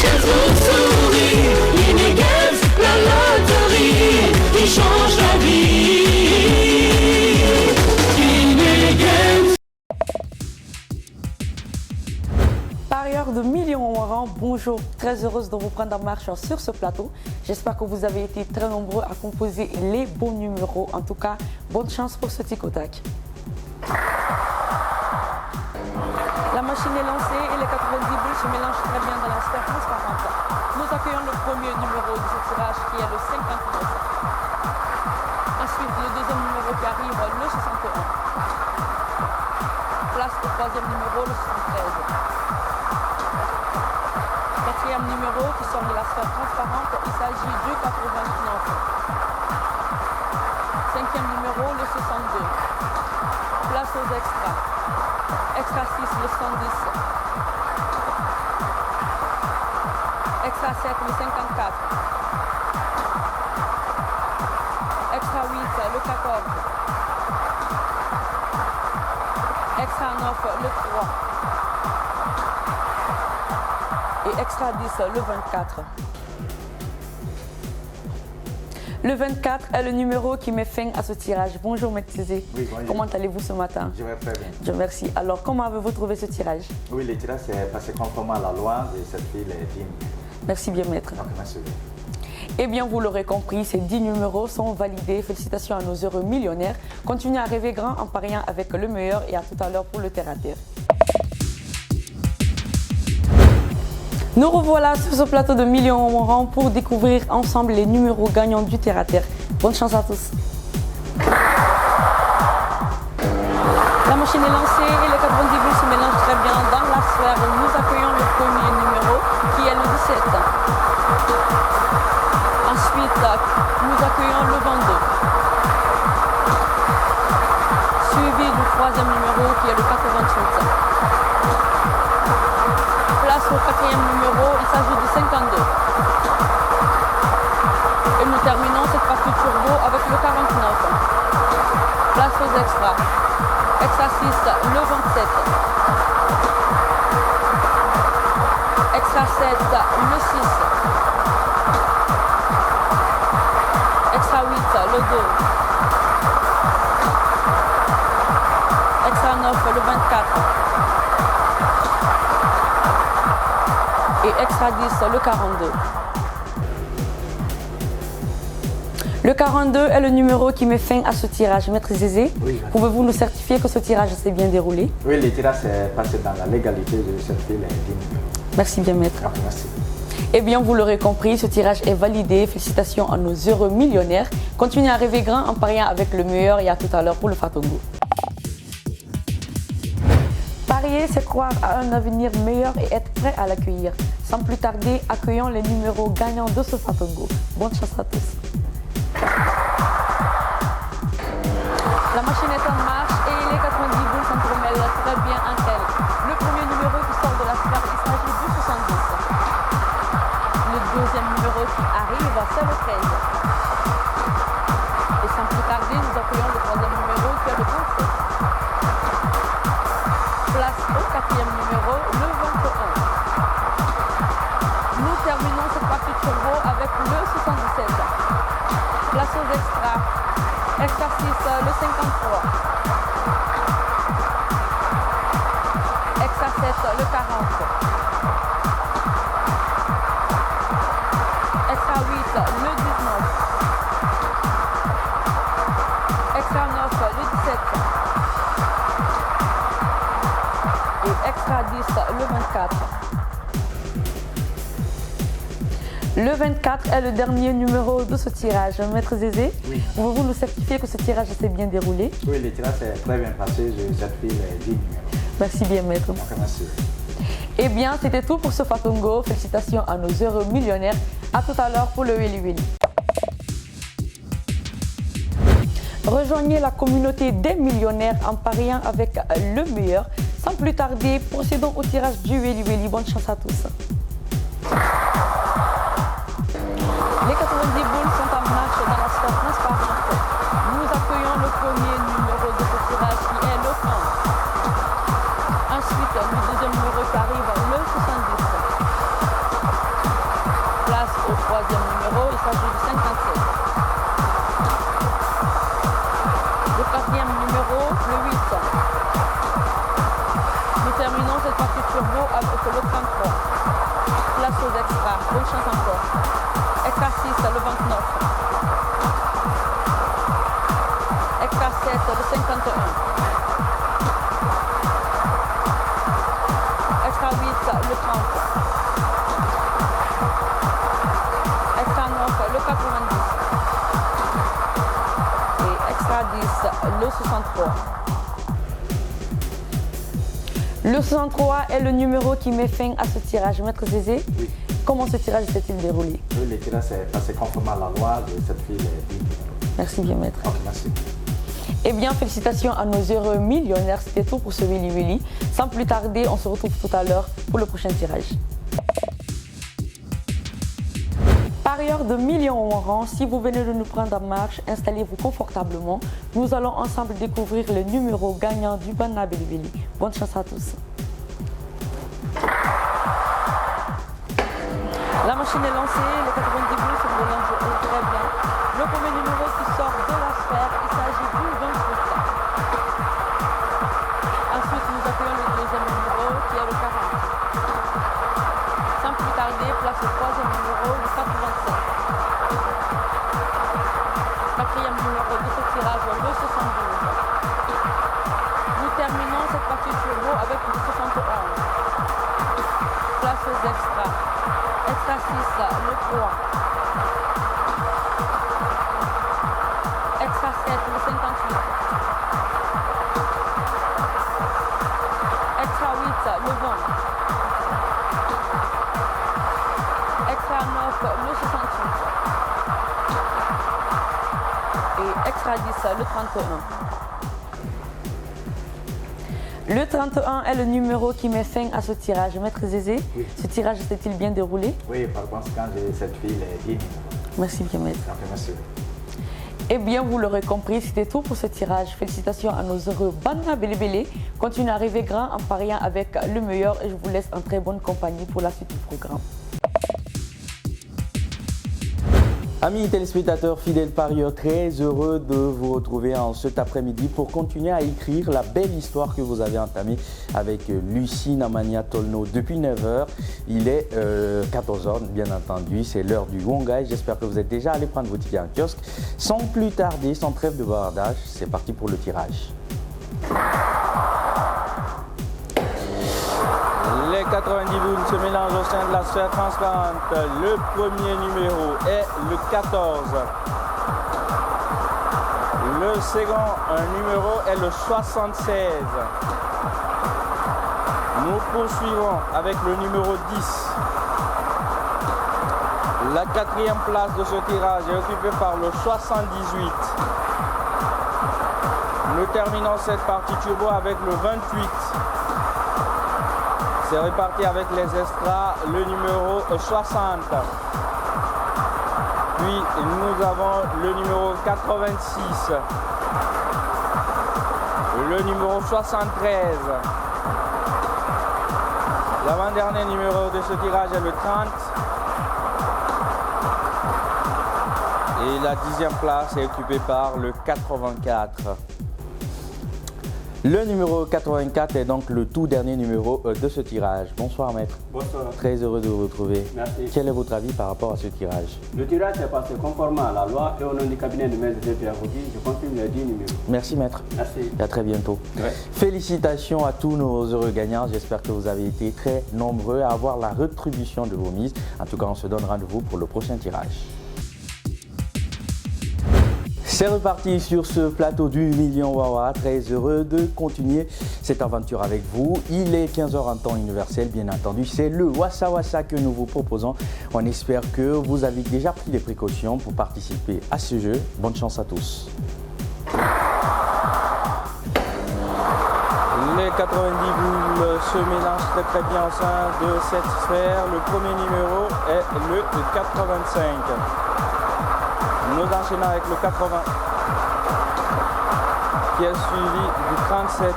Jésus sourit. Inégaise, la loterie qui change la vie. Inégaise. Parieurs de millions en rang, bonjour, très heureuse de vous prendre en marche sur ce plateau. J'espère que vous avez été très nombreux à composer les bons numéros. En tout cas, bonne chance pour ce tic au tac. La machine est lancée et les 90 boules se mélangent très bien dans la sphère transparente. Nous accueillons le premier numéro de ce tirage qui est le 59. Ensuite, le deuxième numéro qui arrive, le 61. Place au troisième numéro, le 73. Quatrième numéro qui sort de la sphère transparente, il s'agit du 89. Cinquième numéro, le 62. Place aux extras. Extra 6, le 110. Extra 7, le 54. Extra 8, le 14. Extra 9, le 3. Et extra 10, le 24. Le 24 est le numéro qui met fin à ce tirage. Bonjour Maître Cézé. Oui, bonjour. Comment allez-vous ce matin? Je vais très bien. Dieu merci. Alors, comment avez-vous trouvé ce tirage? Oui, le tirage c'est passé conformément à la loi de cette fille, les 10 numéros. Merci bien, Maître. Donc, merci. Eh bien, vous l'aurez compris, ces 10 numéros sont validés. Félicitations à nos heureux millionnaires. Continuez à rêver grand en pariant avec le meilleur et à tout à l'heure pour le terre-à-terre. Nous revoilà sur ce plateau de millions en rang pour découvrir ensemble les numéros gagnants du terre-à-terre. Bonne chance à tous. La machine est lancée et les 90 boules se mélangent très bien dans la sphère. Nous accueillons le premier numéro qui est le 17. Ensuite, nous accueillons le 22. Suivi du troisième numéro qui est le 88. Place au quatrième numéro, il s'agit du 52. Et nous terminons cette partie turbo avec le 49. Place aux extras. Extra 6, le 27. Extra 7, le 6. Extra 8, le 2. Extra 9, le 24. Et extra 10, le 42. Le 42 est le numéro qui met fin à ce tirage. Maître Zézé, oui, pouvez-vous nous certifier que ce tirage s'est bien déroulé? Oui, le tirage s'est passé dans la légalité de cette fille, les 10 numéros. Merci bien, Maître. Donc, merci. Eh bien, vous l'aurez compris, ce tirage est validé. Félicitations à nos heureux millionnaires. Continuez à rêver grand en pariant avec le meilleur et à tout à l'heure pour le Fatongo. Parier, c'est croire à un avenir meilleur et être prêt à l'accueillir. Sans plus tarder, accueillons les numéros gagnants de ce Fatongo. Bonne chance à tous. La machine est en marche et les 90 boules s'entremêlent très bien entre elles. Le premier numéro qui sort de la sphère, il s'agit du 70. Le deuxième numéro qui arrive, c'est le 13. Et sans plus tarder, nous accueillons le troisième numéro qui est le 27. Place au quatrième numéro, le 21. Nous terminons cette partie turbo avec le 77. Place aux extras. Extra 6, le 53. Extra 7, le 40. Extra 8, le 19. Extra 9, le 17. Et extra 10, le 24. Le 24 est le dernier numéro de ce tirage. Maître Zézé, oui. Pouvez-vous nous certifier que ce tirage s'est bien déroulé? Oui, le tirage s'est très bien passé. Je certifie les 10 numéros. Merci bien, Maître. Donc, merci. Eh bien, c'était tout pour ce Fatongo. Félicitations à nos heureux millionnaires. À tout à l'heure pour le Willy Willy. Rejoignez la communauté des millionnaires en pariant avec le meilleur. Sans plus tarder, procédons au tirage du Willy Willy. Bonne chance à tous. Les 90 boules sont en marche dans la sphère transparente. Nous accueillons le premier numéro de ce tirage qui est le 30. Ensuite, le deuxième numéro qui arrive, le 70. 8. Nous terminons cette partie turbo avec le 33. Place aux extras. Bonne chance encore. Extra 6, le 29. Extra 7, le 51. Extra 8, le 30. Extra 9, le 90. Et extra 10, le 63. Le 63 est le numéro qui met fin à ce tirage. Maître Zézé, Oui. comment ce tirage s'est-il déroulé? Oui, le tirage s'est passé conformément à la loi de cette fille est digne. Merci bien, maître. Ok, merci. Eh bien, félicitations à nos heureux millionnaires. C'était tout pour ce Willy Willy. Sans plus tarder, on se retrouve tout à l'heure pour le prochain tirage. Parieurs de millions en rang, si vous venez de nous prendre en marche, installez-vous confortablement. Nous allons ensemble découvrir le numéro gagnant du Banna Bilibili. Bonne chance à tous. La machine est lancée, le 90 bleus sur le mélange est très bien. Le premier numéro qui sort de la sphère, il s'agit du 28. Ensuite, nous accueillons le deuxième numéro qui est le 40. Sans plus tarder, place au troisième numéro, le 87. Quatrième numéro de ce tirage, le 72. Nous terminons cette partie turbo avec le 71. Place aux extras. Extra 6, le 3. Extra 7, le 58. Extra 8, le 20. Extra 9, le 68. Et extra 10, le 31. Le 31 est le numéro qui met fin à ce tirage. Maître Zézé, Oui. ce tirage s'est-il bien déroulé? Oui, par conséquent, cette fille est digne. Merci bien, maître. Ok, merci. Eh bien, vous l'aurez compris, c'était tout pour ce tirage. Félicitations à nos heureux Banna Bilibili. Continuez à rêver grand en pariant avec le meilleur et je vous laisse en très bonne compagnie pour la suite du programme. Amis téléspectateurs, fidèles parieurs, très heureux de vous retrouver en cet après-midi pour continuer à écrire la belle histoire que vous avez entamée avec Lucie Namania Tolno depuis 9h. Il est 14h, bien entendu, c'est l'heure du Wongai. J'espère que vous êtes déjà allés prendre vos tickets en kiosque. Sans plus tarder, sans trêve de bavardage, c'est parti pour le tirage. Les 90 boules se mélangent au sein de la sphère transparente. Le premier numéro est le 14. Le second numéro est le 76. Nous poursuivons avec le numéro 10. La quatrième place de ce tirage est occupée par le 78. Nous terminons cette partie turbo avec le 28. C'est réparti avec les extras, le numéro 60. Puis nous avons le numéro 86. Le numéro 73. L'avant-dernier numéro de ce tirage est le 30. Et la 10e place est occupée par le 84. Le numéro 84 est donc le tout dernier numéro de ce tirage. Bonsoir maître. Bonsoir. Très heureux de vous retrouver. Merci. Quel est votre avis par rapport à ce tirage? Le tirage est passé conformément à la loi et au nom du cabinet de maître de Pierre Roudy, je confirme les 10 numéros. Merci maître. Merci. Et à très bientôt. Ouais. Félicitations à tous nos heureux gagnants. J'espère que vous avez été très nombreux à avoir la rétribution de vos mises. En tout cas, on se donne rendez-vous pour le prochain tirage. C'est reparti sur ce plateau du Million Wawa. Très heureux de continuer cette aventure avec vous. Il est 15h en temps universel, bien entendu. C'est le Wassa Wassa que nous vous proposons. On espère que vous avez déjà pris les précautions pour participer à ce jeu. Bonne chance à tous. Les 90 boules se mélangent très bien au sein de cette sphère. Le premier numéro est le 85. Nous enchaînons avec le 80, qui est suivi du 37.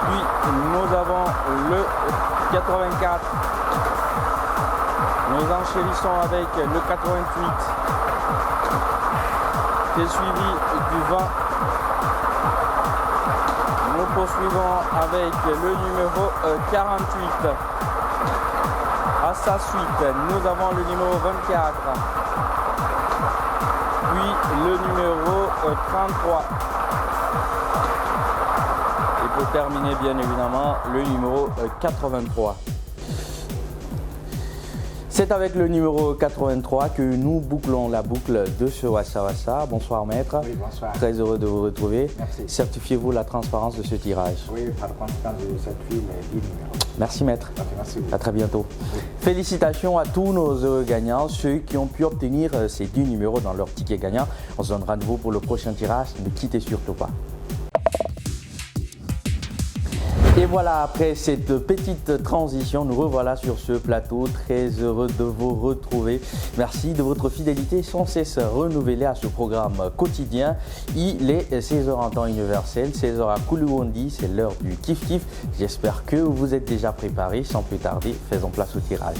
Puis nous avons le 84. Nous enchérissons avec le 88, qui est suivi du 20. poursuivons avec le numéro 48. À sa suite, nous avons le numéro 24. Puis le numéro 33. Et pour terminer, bien évidemment, le numéro 83. C'est avec le numéro 83 que nous bouclons la boucle de ce Wassa Wassa. Bonsoir maître. Oui, bonsoir. Très heureux de vous retrouver. Merci. Certifiez-vous la transparence de ce tirage? Oui, par conséquent, je certifie les 10 numéros. Merci maître. Ok, merci. À très bientôt. Oui. Félicitations à tous nos heureux gagnants, ceux qui ont pu obtenir ces 10 numéros dans leur ticket gagnant. On se donne rendez-vous pour le prochain tirage. Ne quittez surtout pas. Et voilà, après cette petite transition, nous revoilà sur ce plateau, très heureux de vous retrouver. Merci de votre fidélité sans cesse renouvelée à ce programme quotidien. Il est 16h en temps universel, 16h à Koulouondi, c'est l'heure du kiff-kiff. J'espère que vous êtes déjà préparés. Sans plus tarder, faisons place au tirage.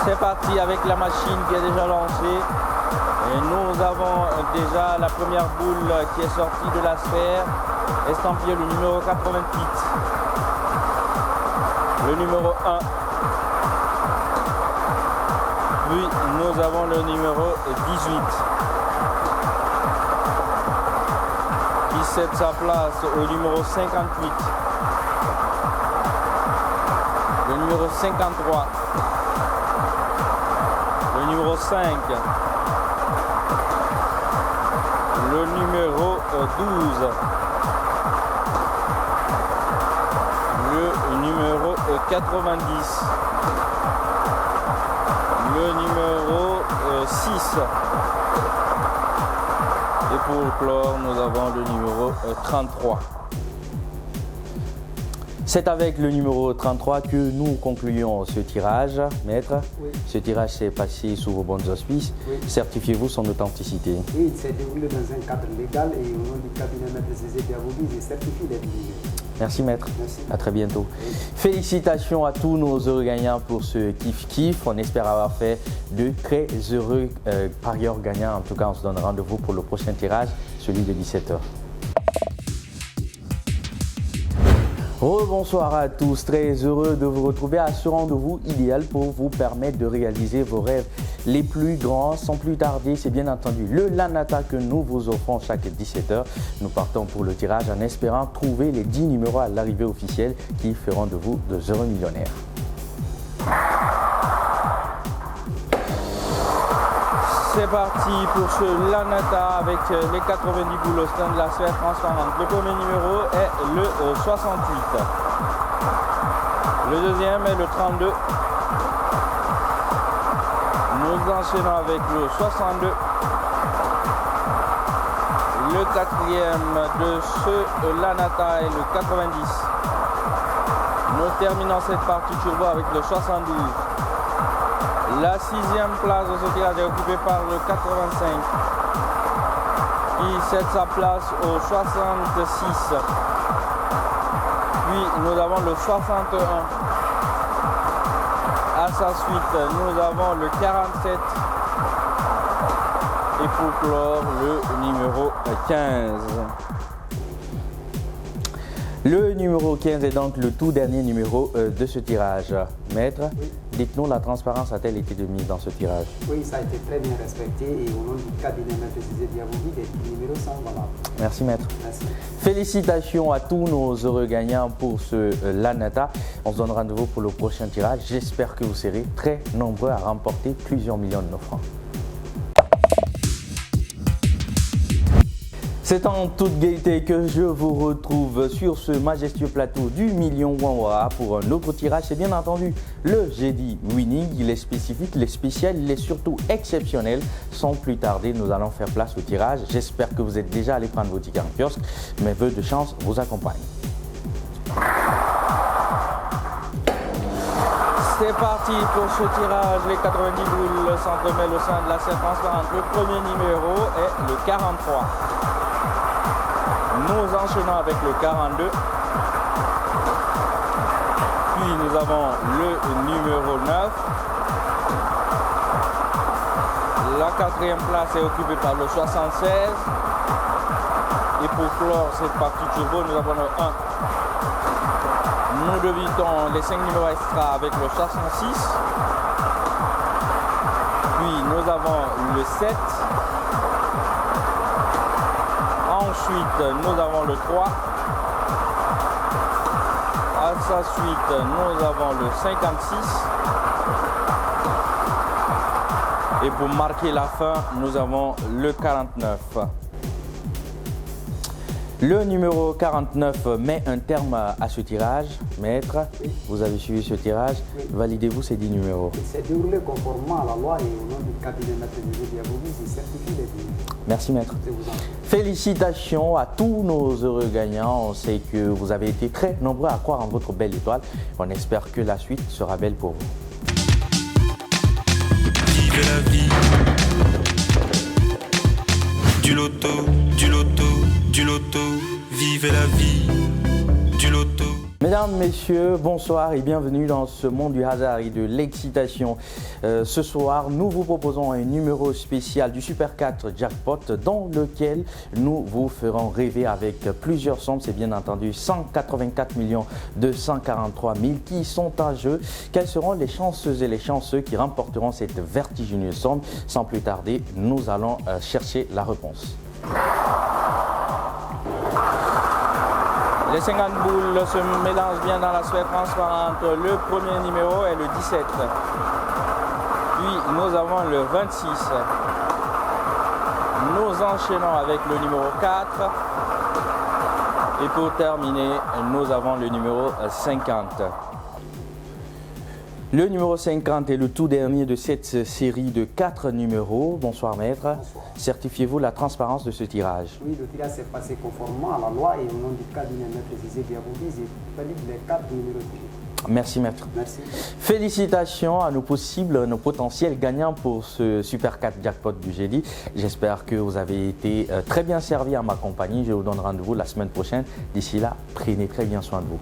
C'est parti avec la machine qui est déjà lancée. Et nous avons déjà la première boule qui est sortie de la sphère, estampillé le numéro 88. Le numéro 1. Puis nous avons le numéro 18. Qui cède sa place au numéro 58. Le numéro 53. Le numéro 5. Le numéro 12, le numéro 90, le numéro 6 et pour clore nous avons le numéro 33. C'est avec le numéro 33 que nous concluons ce tirage. Maître, Oui. ce tirage s'est passé sous vos bons auspices. Oui. Certifiez-vous son authenticité? Oui, il s'est déroulé dans un cadre légal et au nom du cabinet Maître Zézé Diabobi, je certifie les numéros. Merci maître. Merci. À très bientôt. Félicitations à tous nos heureux gagnants pour ce kiff-kiff. On espère avoir fait de très heureux parieurs gagnants. En tout cas, on se donne rendez-vous pour le prochain tirage, celui de 17h. Rebonsoir à tous, très heureux de vous retrouver à ce rendez-vous idéal pour vous permettre de réaliser vos rêves les plus grands. Sans plus tarder, c'est bien entendu le Lanata que nous vous offrons chaque 17h. Nous partons pour le tirage en espérant trouver les 10 numéros à l'arrivée officielle qui feront de vous de heureux millionnaires. C'est parti pour ce Lanata avec les 90 boules au sein de la sphère transparente. Le premier numéro est le 68. Le deuxième est le 32. Nous enchaînons avec le 62. Le quatrième de ce Lanata est le 90. Nous terminons cette partie turbo avec le 72. La sixième place de ce tirage est occupée par le 85 qui cède sa place au 66. Puis nous avons le 61. À sa suite, nous avons le 47. Et pour clore, le numéro 15. Le numéro 15 est donc le tout dernier numéro de ce tirage. Maître, Oui. dites-nous, la transparence a-t-elle été de mise dans ce tirage? Oui, ça a été très bien respecté et au nom du cabinet Maître Zézé Diabobi, les numéros sont valables. Merci maître. Merci. Félicitations à tous nos heureux gagnants pour ce Lanata. On se donne rendez-vous pour le prochain tirage. J'espère que vous serez très nombreux à remporter plusieurs millions de nos francs. C'est en toute gaieté que je vous retrouve sur ce majestueux plateau du million Wanwara pour un autre tirage. C'est bien entendu le jeudi winning. Il est spécifique, il est spécial, il est surtout exceptionnel. Sans plus tarder, nous allons faire place au tirage. J'espère que vous êtes déjà allé prendre vos tickets en kiosque. Mes vœux de chance vous accompagnent. C'est parti pour ce tirage. Les 90 boules s'entremêlent au sein de la scène transparente. Le premier numéro est le 43. Nous enchaînons avec le 42. Puis nous avons le numéro 9. La 4e place est occupée par le 76. Et pour clore cette partie turbo, nous avons le 1. Nous débutons les 5 numéros extra avec le 66. Puis nous avons le 7. Ensuite, nous avons le 3. À sa suite, nous avons le 56. Et pour marquer la fin, nous avons le 49. Le numéro 49 met un terme à ce tirage. Maître, Oui. vous avez suivi ce tirage. Oui. Validez-vous ces 10 numéros. Il s'est déroulé conformément à la loi et au nom du cabinet maître Zézé Diabobi, je certifie les billets. Merci, maître. Je vous en prie. Félicitations à tous nos heureux gagnants. On sait que vous avez été très nombreux à croire en votre belle étoile. On espère que la suite sera belle pour vous. Vivez la vie. Du loto, du loto, du loto. Vivez la vie. Du loto. Mesdames, Messieurs, bonsoir et bienvenue dans ce monde du hasard et de l'excitation. Ce soir, nous vous proposons un numéro spécial du Super 4 Jackpot dans lequel nous vous ferons rêver avec plusieurs sommes. C'est bien entendu 184 243 000 qui sont en jeu. Quelles seront les chanceuses et les chanceux qui remporteront cette vertigineuse somme? Sans plus tarder, nous allons chercher la réponse. Les 50 boules se mélangent bien dans la sphère transparente. Le premier numéro est le 17. Puis nous avons le 26. Nous enchaînons avec le numéro 4. Et pour terminer, nous avons le numéro 50. Le numéro 50 est le tout dernier de cette série de 4 numéros. Bonsoir maître. Bonsoir. Certifiez-vous la transparence de ce tirage? Oui, le tirage s'est passé conformément à la loi et au nom du cabinet maître Zézé Diabobi, je valide les 4 numéros tirés. Merci maître. Merci. Félicitations à nos possibles, nos potentiels gagnants pour ce Super 4 Jackpot du jeudi. J'espère que vous avez été très bien servis à ma compagnie. Je vous donne rendez-vous la semaine prochaine. D'ici là, prenez très bien soin de vous.